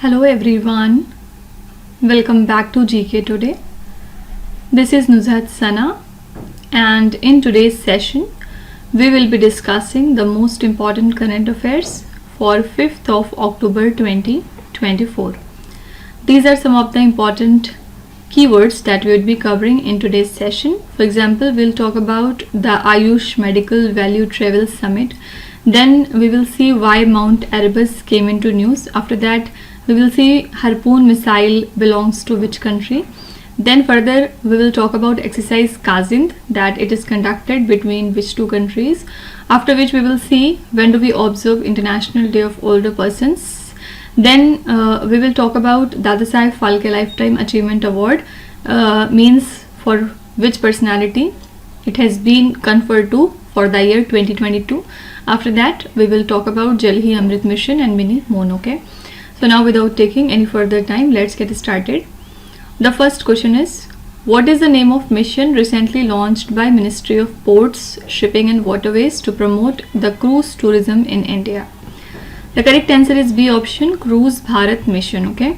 Hello everyone, welcome back to GK Today. This is Nuzhat Sana, and in today's session we will be discussing the most important current affairs for 5th of October 2024. These are some of the important keywords that we will be covering in today's session. For example, we'll talk about the Ayush-Medical-Value-Travel-Summit. Then we will see why Mount-Erebus came into news. After that, we will see Harpoon-Missile belongs to which country. Then further we will talk about Exercise-KAZIND, that it is conducted between which two countries. After which we will see when do we observe International Day of Older Persons. Then we will talk about Dadasaheb Phalke Lifetime Achievement Award, means for which personality it has been conferred to for the year 2022. After that we will talk about Jal-hi-AMRIT mission and mini moon. Okay, so now without taking any further time, let's get started. The first question is, what is the name of mission recently launched by Ministry of Ports, Shipping and Waterways to promote the cruise tourism in India? The correct answer is B option, Cruise Bharat mission. Okay,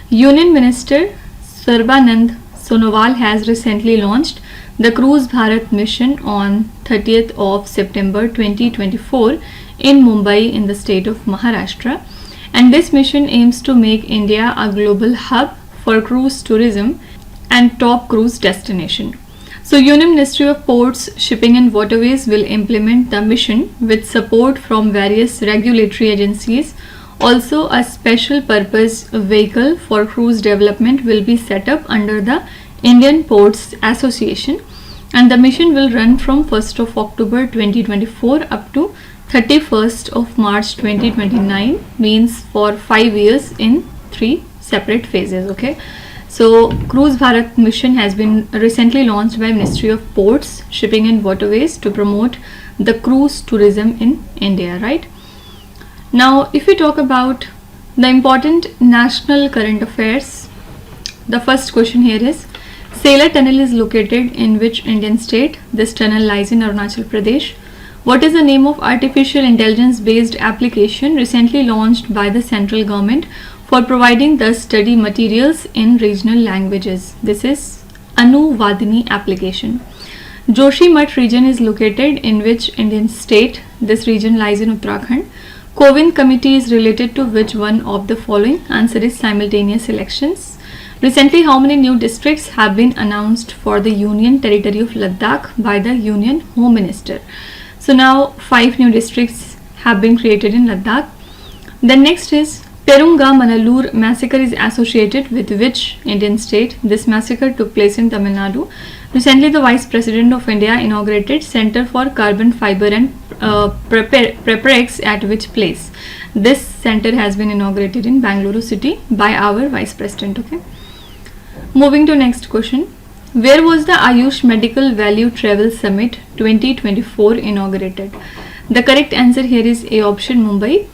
Union Minister Sarbanand Sonowal has recently launched the Cruise Bharat mission on 30th of September 2024 in Mumbai in the state of Maharashtra. And this mission aims to make India a global hub for cruise tourism and top cruise destination. So Union Ministry of Ports, Shipping and Waterways will implement the mission with support from various regulatory agencies. Also, a special purpose vehicle for cruise development will be set up under the Indian Ports Association, and the mission will run from 1st of October 2024 up to 31st of March 2029, means for 5 years in 3 separate phases. Okay, so Cruise Bharat mission has been recently launched by Ministry of Ports, Shipping and Waterways to promote the cruise tourism in India, right? Now if we talk about the important national current affairs, the first question here is, Sailor Tunnel is located in which Indian state? This tunnel lies in Arunachal Pradesh. What is the name of artificial intelligence based application recently launched by the central government for providing the study materials in regional languages? This is Anuvadini application. Joshimath region is located in which Indian state? This region lies in Uttarakhand. Kovind committee is related to which one of the following? Answer is simultaneous elections. Recently, how many new districts have been announced for the Union Territory of Ladakh by the Union Home Minister? So now 5 new districts have been created in Ladakh. The next is, Perunga Manalur massacre is associated with which Indian state? This massacre took place in Tamil Nadu. Recently, the Vice President of India inaugurated Center for Carbon Fiber and Preparex at which place? This center has been inaugurated in Bangalore city by our Vice President. Okay, moving to next question. Where was the Ayush-Medical-Value-Travel-Summit 2024 inaugurated? The correct answer here is A option, Mumbai.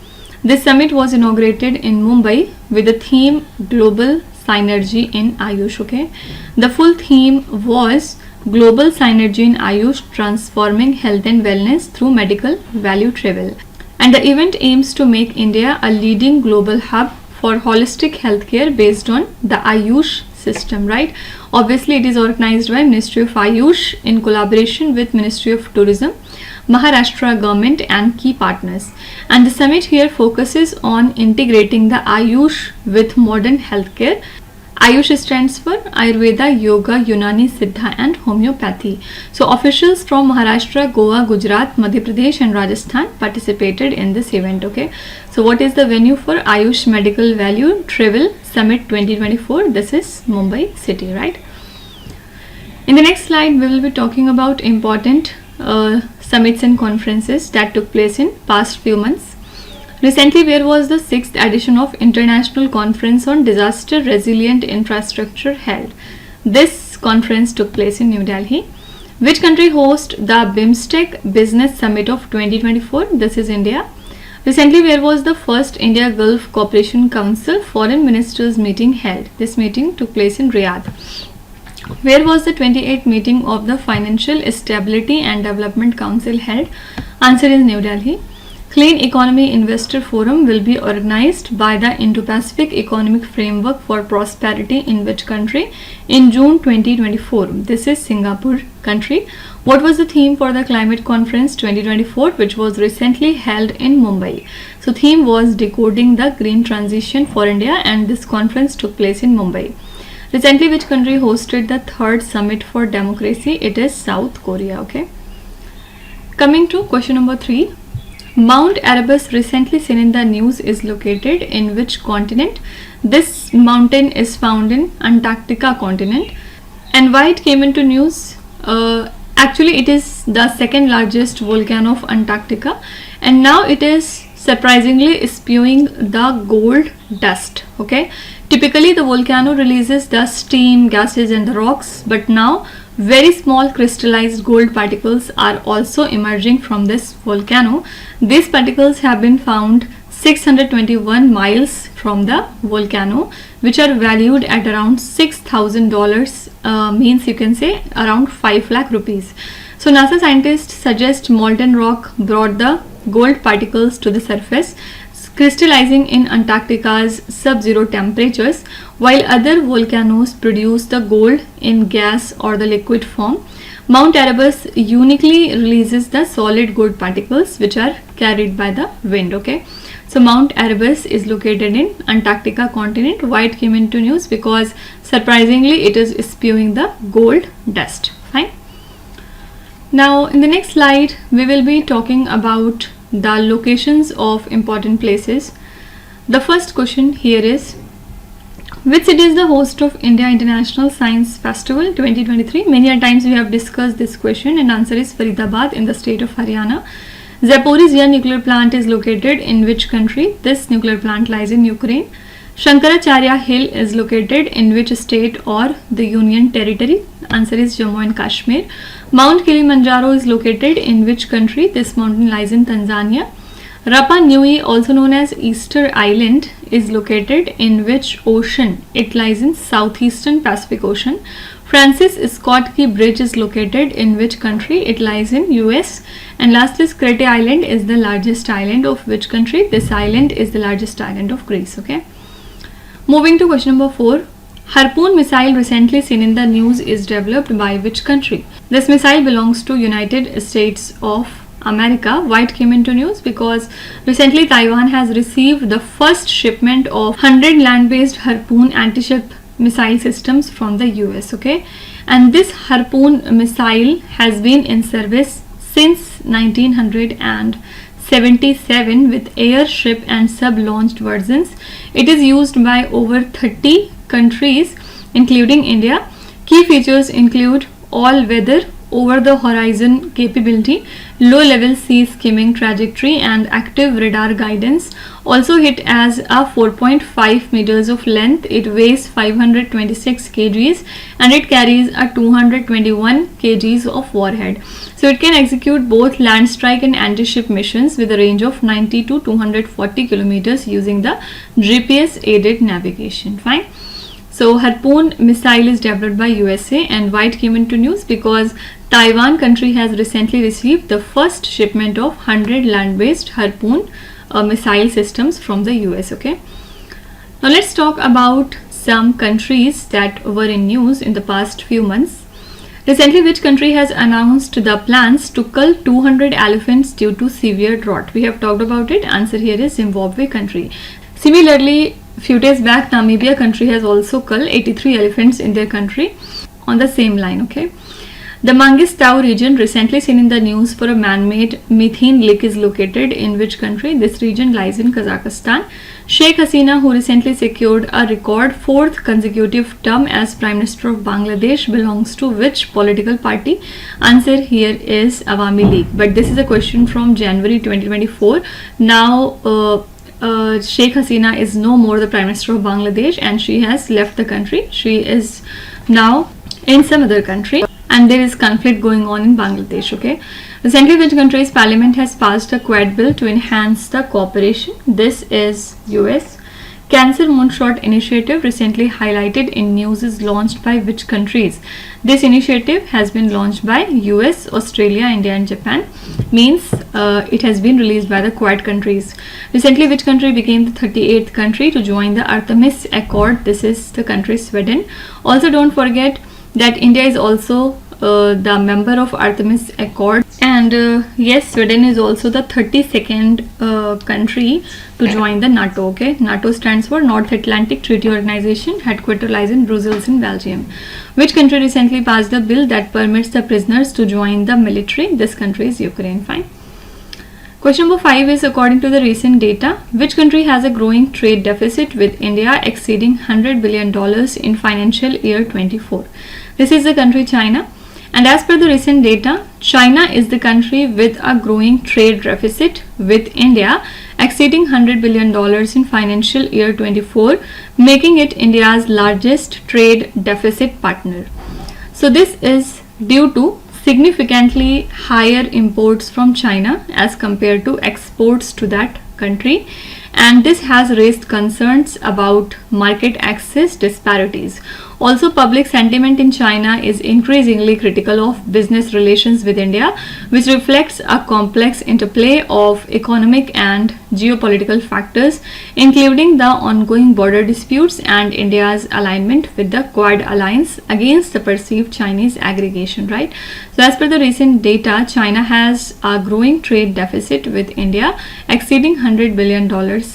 This summit was inaugurated in Mumbai with the theme Global Synergy in Ayush. Okay, the full theme was Global Synergy in Ayush, transforming health and wellness through medical value travel. And the event aims to make India a leading global hub for holistic healthcare based on the Ayush system, right? Obviously, it is organized by Ministry of Ayush in collaboration with Ministry of Tourism, Maharashtra government and key partners. And the summit here focuses on integrating the Ayush with modern healthcare. Ayush stands for Ayurveda, Yoga, Unani, Siddha and Homeopathy. So officials from Maharashtra, Goa, Gujarat, Madhya Pradesh and Rajasthan participated in this event. Okay, so what is the venue for Ayush Medical Value Travel Summit 2024? This is Mumbai city, right? In the next slide, we will be talking about important summits and conferences that took place in past few months. Recently, where was the 6th edition of International Conference on Disaster Resilient Infrastructure held? This conference took place in New Delhi. Which country hosts the BIMSTEC Business Summit of 2024? This is India. Recently, where was the first India Gulf Cooperation Council Foreign Ministers meeting held? This meeting took place in Riyadh. Where was the 28th meeting of the Financial Stability and Development Council held? Answer is New Delhi. Clean Economy Investor Forum will be organized by the Indo-Pacific Economic Framework for Prosperity in which country? In June 2024. This is Singapore country. What was the theme for the Climate Conference 2024, which was recently held in Mumbai? So theme was Decoding the Green Transition for India, and this conference took place in Mumbai. Recently, which country hosted the third summit for democracy? It is South Korea. Okay. Coming to question number 3. Mount-Erebus, recently seen in the news, is located in which continent? This mountain is found in Antarctica continent. And why it came into news? Actually, it is the second largest volcano of Antarctica, and now it is surprisingly spewing the gold dust. Okay, typically the volcano releases the steam, gases and the rocks, but now very small crystallized gold particles are also emerging from this volcano. These particles have been found 621 miles from the volcano, which are valued at around $6,000, means you can say around 5 lakh rupees. So NASA scientists suggest molten rock brought the gold particles to the surface, crystallizing in Antarctica's sub-zero temperatures, while other volcanoes produce the gold in gas or the liquid form. Mount-Erebus uniquely releases the solid gold particles which are carried by the wind. Okay, so Mount-Erebus is located in Antarctica continent. Why it came into news? Because surprisingly it is spewing the gold dust. Fine. Now in the next slide we will be talking about the locations of important places. The first question here is, which city is the host of India International Science Festival 2023? Many a times we have discussed this question, and answer is Faridabad in the state of Haryana. Zaporizhzhia nuclear plant is located in which country? This nuclear plant lies in Ukraine. Shankaracharya Hill is located in which state or the Union Territory? Answer is Jammu and Kashmir. Mount Kilimanjaro is located in which country? This mountain lies in Tanzania. Rapa Nui, also known as Easter Island, is located in which ocean? It lies in southeastern Pacific Ocean. Francis Scott Key Bridge is located in which country? It lies in US. And lastly, Crete Island is the largest island of which country? This island is the largest island of Greece. Okay. Moving to question number 4. Harpoon-Missile, recently seen in the news, is developed by which country? This missile belongs to United States of America. Why it came into news? Because recently Taiwan has received the first shipment of 100 land-based Harpoon anti-ship missile systems from the US. Okay, and this Harpoon missile has been in service since 1977 with airship and sub-launched versions. It is used by over 30 countries including India. Key features include all-weather over-the-horizon capability, low-level sea skimming trajectory and active radar guidance. Also hit as a 4.5 meters of length. It weighs 526 kgs and it carries a 221 kgs of warhead. So it can execute both land strike and anti-ship missions with a range of 90 to 240 kilometers using the GPS aided navigation. Fine. So Harpoon missile is developed by USA, and why it came into news? Because Taiwan country has recently received the first shipment of 100 land-based Harpoon missile systems from the US. Okay. Now let's talk about some countries that were in news in the past few months. Recently, which country has announced the plans to cull 200 elephants due to severe drought? We have talked about it. Answer here is Zimbabwe country. Similarly, few days back, Namibia country has also culled 83 elephants in their country on the same line. Okay. The Mangistau region, recently seen in the news for a man-made methane leak, is located in which country? This region lies in Kazakhstan. Sheikh Hasina, who recently secured a record 4th consecutive term as Prime Minister of Bangladesh, belongs to which political party? Answer here is Awami League. But this is a question from January 2024. Now, Sheikh Hasina is no more the Prime Minister of Bangladesh and she has left the country. She is now in some other country and there is conflict going on in Bangladesh. Okay. Recently, which country's parliament has passed a Quad bill to enhance the cooperation? This is US. Cancer Moonshot Initiative recently highlighted in news is launched by which countries? This initiative has been launched by US, Australia, India and Japan. Means it has been released by the Quad countries. Recently, which country became the 38th country to join the Artemis Accord? This is the country Sweden. Also, don't forget that India is also the member of Artemis Accord, and yes, Sweden is also the 32nd country to join the NATO. Okay, NATO stands for North Atlantic Treaty Organization. Headquarters lies in Brussels in Belgium. Which country recently passed a bill that permits the prisoners to join the military? This country is Ukraine. Fine. Question number 5 is, according to the recent data, which country has a growing trade deficit with India exceeding $100 billion in financial year 24? This is the country China. And as per the recent data, China is the country with a growing trade deficit with India exceeding $100 billion in financial year 24, making it India's largest trade deficit partner. So this is due to significantly higher imports from China as compared to exports to that country, and this has raised concerns about market access disparities. Also, public sentiment in China is increasingly critical of business relations with India, which reflects a complex interplay of economic and geopolitical factors, including the ongoing border disputes and India's alignment with the Quad alliance against the perceived Chinese aggregation, right? So as per the recent data, China has a growing trade deficit with India exceeding $100 billion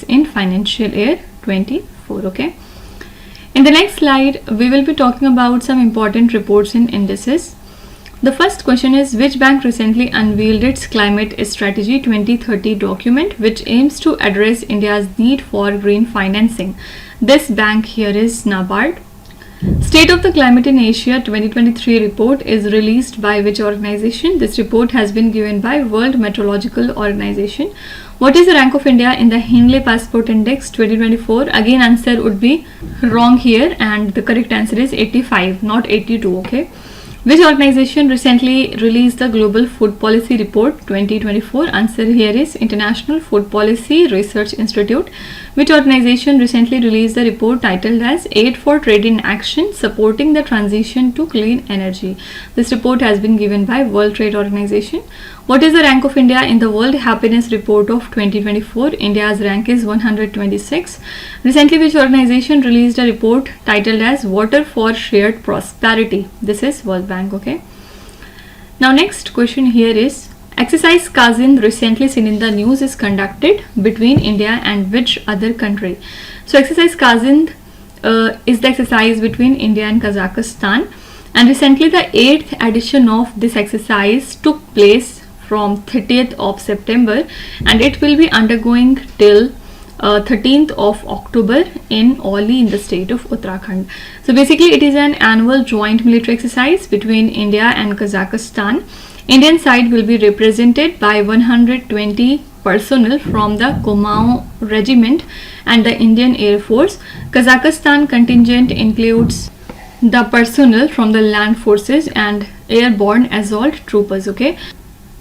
in financial year 24. Okay. In the next slide, we will be talking about some important reports and indices. The first question is, which bank recently unveiled its Climate Strategy 2030 document, which aims to address India's need for green financing? This bank here is NABARD. State of the Climate in Asia 2023 report is released by which organization? This report has been given by World Meteorological Organization. What is the rank of India in the Henley Passport Index 2024? Again, answer would be wrong here, and the correct answer is 85, not 82. Okay. Which organization recently released the Global Food Policy Report 2024? Answer here is International Food Policy Research Institute. Which organization recently released the report titled as Aid for Trade in Action Supporting the Transition to Clean Energy? This report has been given by World Trade Organization. What is the rank of India in the World Happiness Report of 2024? India's rank is 126. Recently, which organization released a report titled as Water for Shared Prosperity? This is World Bank. Okay. Now, next question here is, Exercise-KAZIND recently seen in the news is conducted between India and which other country? So, Exercise-KAZIND is the exercise between India and Kazakhstan, and recently the 8th edition of this exercise took place from 30th of September, and it will be undergoing till 13th of October in Oli in the state of Uttarakhand. So basically it is an annual joint military exercise between India and Kazakhstan. Indian side will be represented by 120 personnel from the Kumaon regiment and the Indian Air Force. Kazakhstan contingent includes the personnel from the land forces and airborne assault troopers. Okay.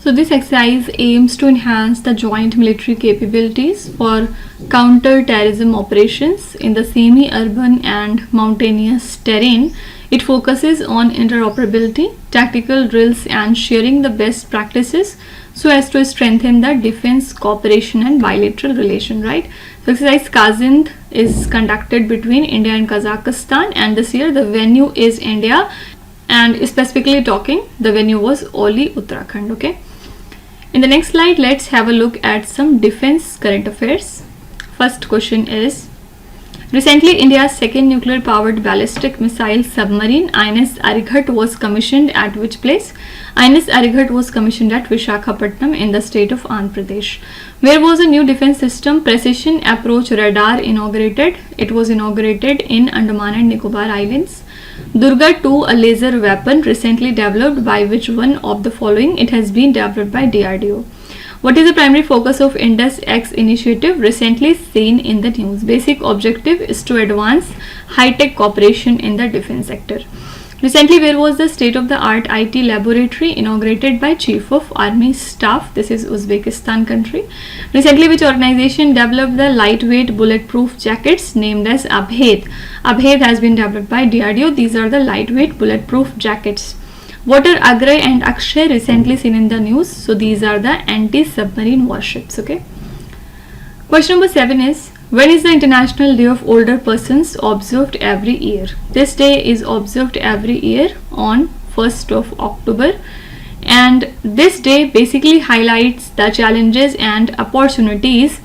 So this exercise aims to enhance the joint military capabilities for counter-terrorism operations in the semi-urban and mountainous terrain. It focuses on interoperability, tactical drills and sharing the best practices so as to strengthen the defense cooperation and bilateral relation, right? So Exercise-KAZIND is conducted between India and Kazakhstan, and this year the venue is India, and specifically talking, the venue was Oli, Uttarakhand. Okay. In the next slide, let's have a look at some defense current affairs. First question is, recently India's second nuclear powered ballistic missile submarine INS Arighat was commissioned at which place? INS Arighat was commissioned at Visakhapatnam in the state of Andhra Pradesh. Where was a new defense system precision approach radar inaugurated? It was inaugurated in Andaman and Nicobar Islands. Durga 2, a laser weapon recently developed by which one of the following? It has been developed by DRDO. What is the primary focus of Indus X initiative recently seen in the news? Basic objective is to advance high-tech cooperation in the defense sector. Recently, where was the state-of-the-art IT laboratory inaugurated by Chief of Army Staff? This is Uzbekistan country. Recently, which organization developed the lightweight bulletproof jackets named as Abhed? Abhed has been developed by DRDO. These are the lightweight bulletproof jackets. What are Agray and Akshay recently seen in the news? So these are the anti-submarine warships. Okay. Question number 7 is, when is the International Day of Older Persons observed every year? This day is observed every year on 1st of October, and this day basically highlights the challenges and opportunities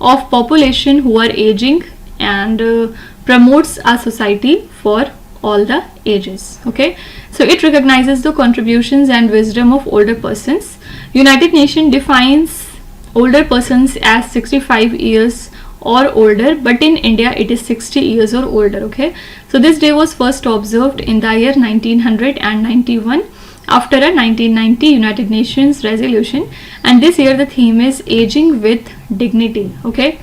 of population who are aging and promotes a society for all the ages. Okay, so it recognizes the contributions and wisdom of older persons. United Nations defines older persons as 65 years or older, but in India it is 60 years or older. Okay, so this day was first observed in the year 1991 after a 1990 United Nations resolution, and this year the theme is aging with dignity. Okay,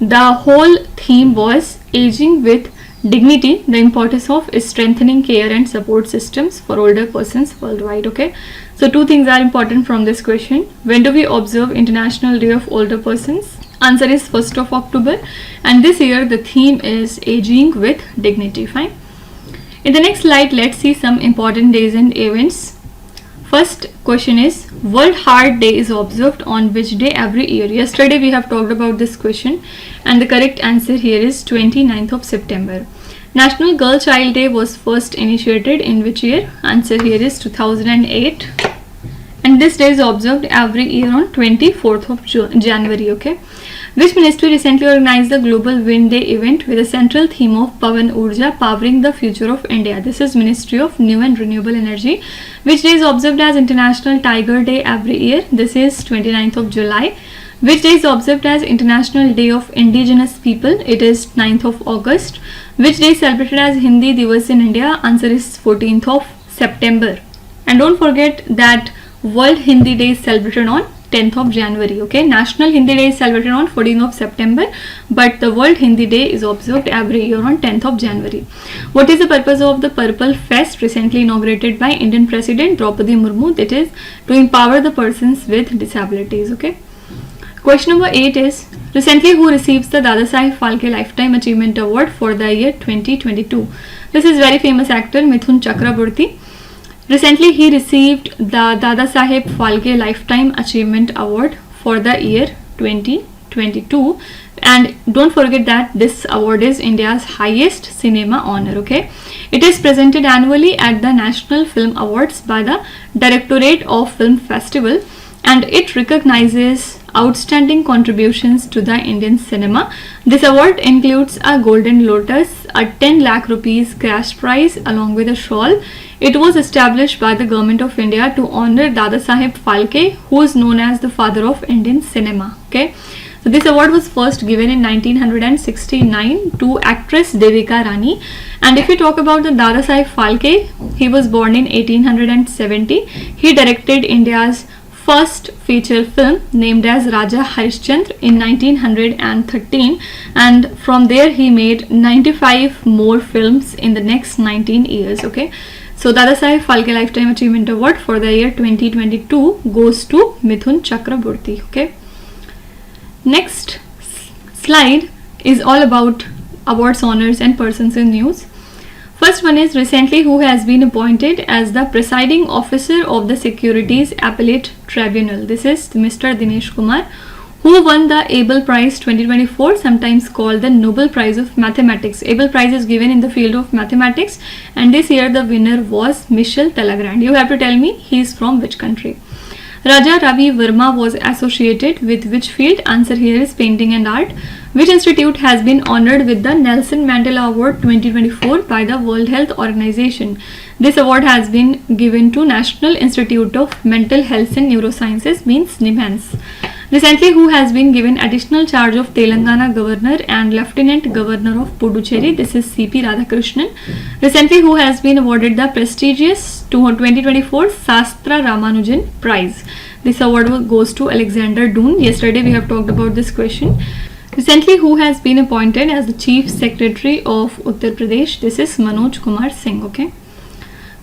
the whole theme was aging with dignity, the importance of strengthening care and support systems for older persons worldwide. Okay, so two things are important from this question. When do we observe International Day of Older Persons? Answer is 1st of October, and this year the theme is aging with dignity. Fine. In the next slide, let's see some important days and events. First question is, World Heart Day is observed on which day every year? Yesterday we have talked about this question, and the correct answer here is 29th of September. National Girl Child Day was first initiated in which year? Answer here is 2008, and this day is observed every year on 24th of January. Okay, which ministry recently organized the Global Wind Day event with a central theme of Pavan Urja, powering the future of India? This is Ministry of New and Renewable Energy. Which day is observed as International Tiger Day every year? This is 29th of July. Which day is observed as International Day of Indigenous People? It is 9th of August. Which day is celebrated as Hindi Divas in India? Answer is 14th of September. And don't forget that World Hindi Day is celebrated on 10th of January. Okay, National Hindi Day is celebrated on 14th of September, but the World Hindi Day is observed every year on 10th of January. What is the purpose of the Purple Fest recently inaugurated by Indian President Draupadi Murmu? That is to empower the persons with disabilities. Okay. Question number 8 is, recently who receives the Dadasaheb Phalke Lifetime Achievement Award for the year 2022? This is very famous actor Mithun Chakraborty. Recently he received the Dadasaheb Phalke Lifetime Achievement Award for the year 2022, and don't forget that this award is India's highest cinema honor. Okay, it is presented annually at the National Film Awards by the Directorate of Film Festival, and it recognizes outstanding contributions to the Indian cinema. This award includes a Golden Lotus, a 10 lakh rupees cash prize along with a shawl. It was established by the Government of India to honor Dadasaheb Phalke, who is known as the father of Indian cinema. Okay, so this award was first given in 1969 to actress Devika Rani. And if we talk about the Dadasaheb Phalke, he was born in 1870. He directed India's first feature film named as Raja Harishchandra in 1913, and from there he made 95 more films in the next 19 years. Okay, so Dadasaheb Phalke Lifetime Achievement Award for the year 2022 goes to Mithun Chakraborty. Okay, next slide is all about awards, honors and persons in news. First one is, recently who has been appointed as the presiding officer of the Securities Appellate Tribunal? This is Mr. Dinesh Kumar, who won the Abel Prize 2024, sometimes called the Nobel Prize of Mathematics. Abel Prize is given in the field of mathematics, and this year the winner was Michel Talagrand. You have to tell me he is from which country. Raja Ravi Verma was associated with which field? Answer here is painting and art. Which institute has been honored with the Nelson Mandela Award 2024 by the World Health Organization? This award has been given to National Institute of Mental Health and Neurosciences, means NIMHANS. Recently, who has been given additional charge of Telangana Governor and Lieutenant Governor of Puducherry? This is C.P. Radhakrishnan. Recently, who has been awarded the prestigious 2024 Sastra Ramanujan Prize? This award goes to Alexander Doon. Yesterday, we have talked about this question. Recently, who has been appointed as the Chief Secretary of Uttar Pradesh? This is Manoj Kumar Singh. Okay.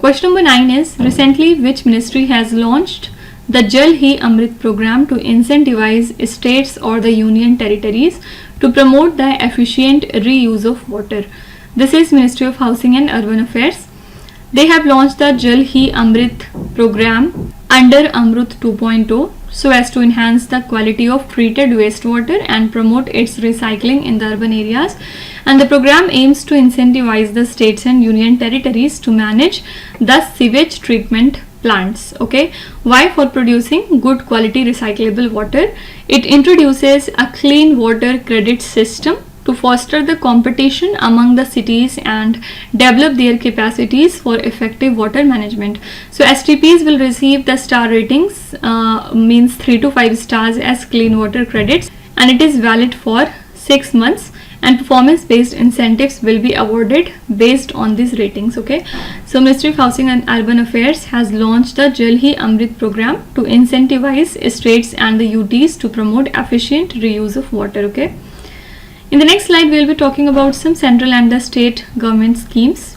Question number 9 is, recently which ministry has launched the Jal-hi-AMRIT program to incentivize states or the union territories to promote the efficient reuse of water? This is Ministry of Housing and Urban Affairs. They have launched the Jal-hi-AMRIT program under Amrut 2.0 so as to enhance the quality of treated wastewater and promote its recycling in the urban areas. And the program aims to incentivize the states and union territories to manage the sewage treatment plants. Okay, why? For producing good quality recyclable water. It introduces a clean water credit system to foster the competition among the cities and develop their capacities for effective water management. So STPs will receive the star ratings, means 3 to 5 stars as clean water credits, and it is valid for 6 months, and performance based incentives will be awarded based on these ratings. Okay, so Ministry of Housing and Urban Affairs has launched the Jal-hi-AMRIT program to incentivize states and the UTs to promote efficient reuse of water. Okay, in the next slide we will be talking about some central and the state government schemes.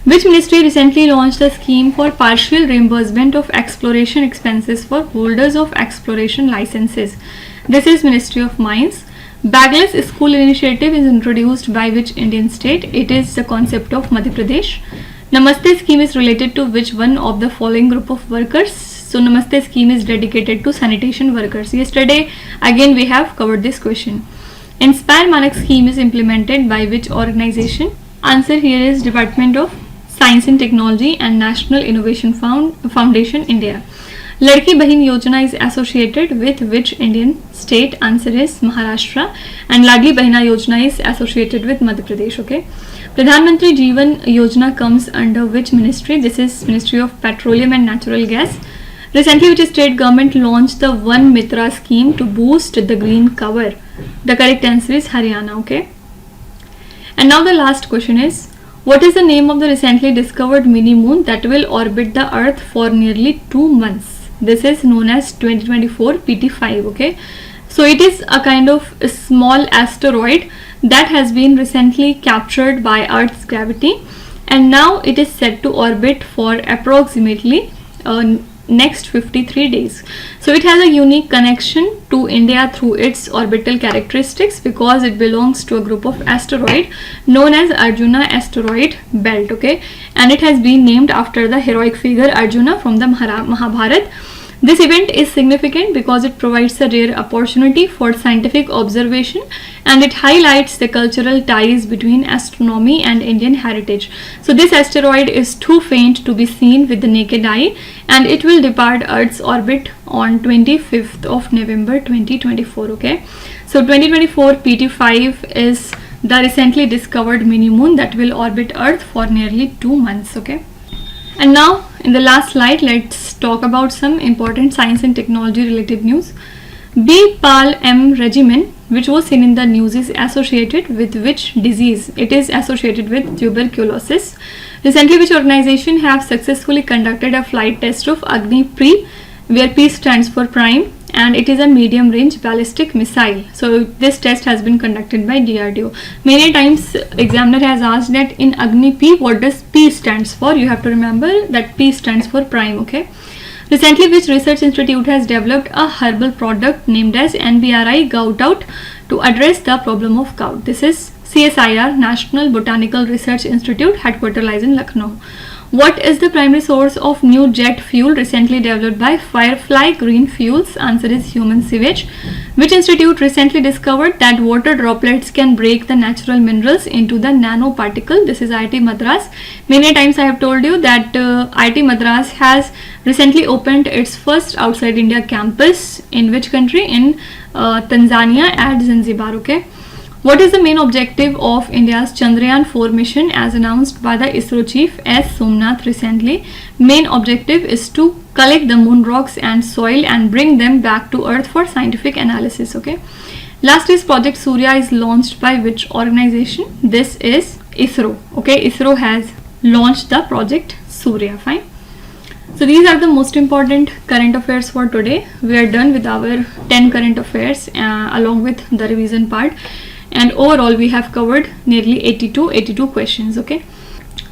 Which ministry recently launched a scheme for partial reimbursement of exploration expenses for holders of exploration licenses? This is Ministry of Mines. Bagless school initiative is introduced by which Indian state? It is the concept of Madhya Pradesh. Namaste scheme is related to which one of the following group of workers? So Namaste scheme is dedicated to sanitation workers. Yesterday again we have covered this question. Inspire Manak scheme is implemented by which organization? Answer here is Department of Science and Technology and National Innovation Foundation, India. Ladki Bahin Yojana is associated with which Indian state? Answer is Maharashtra. And Ladli Bahina Yojana is associated with Madhya Pradesh. Okay. Pradhan Mantri Jeevan Yojana comes under which ministry? This is Ministry of Petroleum and Natural Gas. Recently which state government launched the One Mitra scheme to boost the green cover? The correct answer is Haryana. Okay. And now the last question is, what is the name of the recently discovered mini moon that will orbit the earth for nearly 2 months? This is known as 2024 PT5. Okay, so it is a kind of a small asteroid that has been recently captured by Earth's gravity, and now it is set to orbit for approximately next 53 days. So it has a unique connection to India through its orbital characteristics because it belongs to a group of asteroid known as Arjuna asteroid belt. Okay, and it has been named after the heroic figure Arjuna from the Mahabharata. This event is significant because it provides a rare opportunity for scientific observation and it highlights the cultural ties between astronomy and Indian heritage. So this asteroid is too faint to be seen with the naked eye and it will depart Earth's orbit on 25th of November 2024. Okay, so 2024 PT5 is the recently discovered mini moon that will orbit Earth for nearly 2 months. Okay. And now in the last slide, let's talk about some important science and technology related news. B-PAL-M regimen, which was seen in the news, is associated with which disease? It is associated with tuberculosis. Recently, which organization have successfully conducted a flight test of Agni-P, where P stands for prime, and it is a medium range ballistic missile. So this test has been conducted by DRDO. Many times examiner has asked that in Agni-P what does P stands for? You have to remember that P stands for prime. Okay. Recently which research institute has developed a herbal product named as NBRI gout out to address the problem of gout? This is CSIR, National Botanical Research Institute, headquarters lies in Lucknow. What is the primary source of new jet fuel recently developed by Firefly Green Fuels? Answer is human sewage. Which institute recently discovered that water droplets can break the natural minerals into the nanoparticle? This is IIT Madras. Many times I have told you that IIT Madras has recently opened its first outside India campus. In which country? In Tanzania at Zanzibar. Okay. What is the main objective of India's Chandrayaan-4 mission as announced by the ISRO chief S. Somnath recently? Main objective is to collect the moon rocks and soil and bring them back to Earth for scientific analysis. Okay. Last is Project Surya is launched by which organization? This is ISRO. Okay, ISRO has launched the Project Surya. Fine. So these are the most important current affairs for today. We are done with our 10 current affairs along with the revision part. And overall we have covered nearly 82 questions. Okay,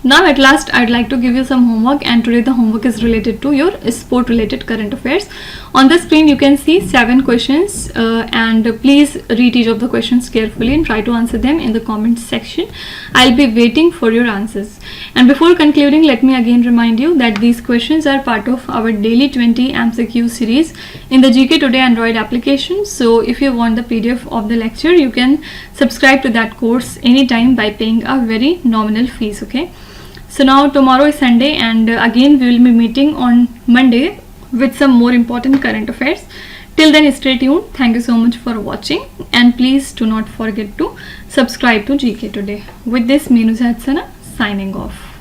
Now at last I'd like to give you some homework, and today the homework is related to your sport related current affairs. On the screen you can see 7 questions and please read each of the questions carefully and try to answer them in the comment section. I'll be waiting for your answers. And before concluding, let me again remind you that these questions are part of our daily 20 MCQ series in the GK Today Android application. So if you want the PDF of the lecture, you can subscribe to that course anytime by paying a very nominal fees. Okay. So now tomorrow is Sunday, and again we will be meeting on Monday with some more important current affairs. Till then, stay tuned. Thank you so much for watching, and please do not forget to subscribe to GK Today. With this, Meenuja Hatsana signing off.